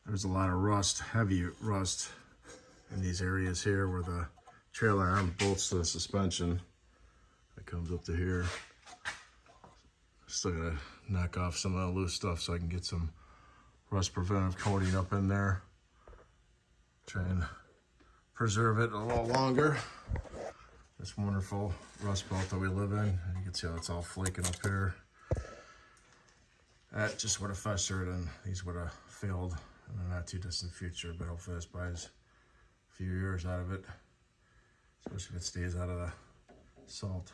there's a lot of rust, heavy rust in these areas here where the trailer arm bolts to the suspension. It comes up to here. Still gotta knock off some of the loose stuff so I can get some rust preventive coating up in there. Try and preserve it a little longer. This wonderful rust belt that we live in. And you can see how it's all flaking up here. That just would have festered and these would have failed in the not too distant future, but hopefully this buys a few years out of it, especially if it stays out of the salt.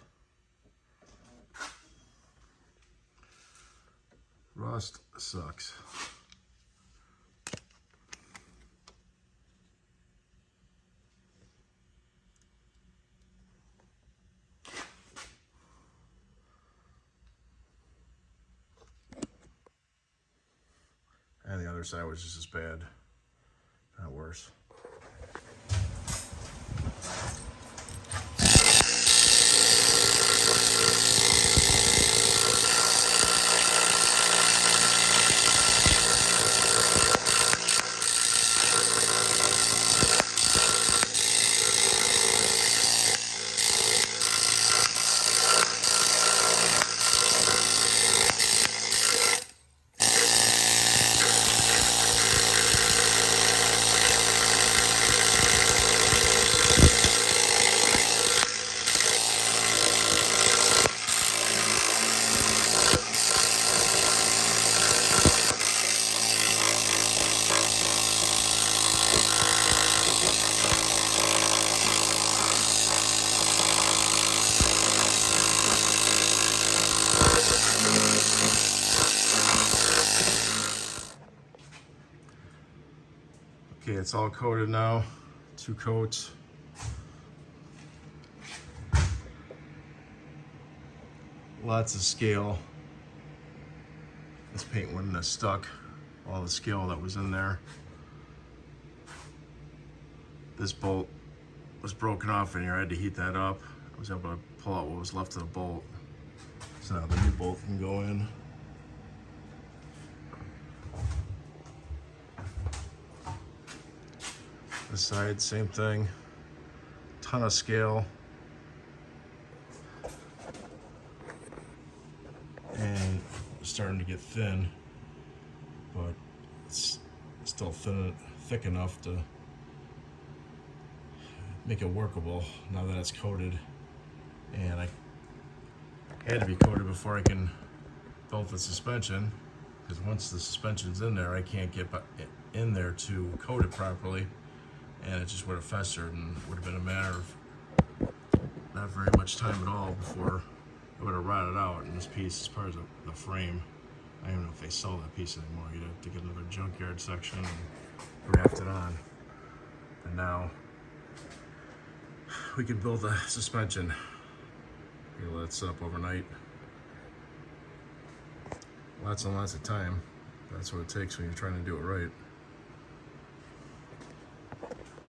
Rust sucks. And the other side was just as bad, not worse. Okay, it's all coated now, 2 coats. Lots of scale. This paint wouldn't have stuck, all the scale that was in there. This bolt was broken off in here, I had to heat that up. I was able to pull out what was left of the bolt. So now the new bolt can go in. This side, same thing. Ton of scale. And it's starting to get thin, but it's still thick enough to make it workable now that it's coated. And I had to be coated before I can build the suspension, because once the suspension's in there, I can't get in there to coat it properly. And it just would have festered and would have been a matter of not very much time at all before it would have rotted out. And this piece is part of the frame. I don't even know if they sell that piece anymore. You'd have to get another junkyard section and graft it on. And now we can build a suspension. You let it sit up overnight. Lots and lots of time. That's what it takes when you're trying to do it right.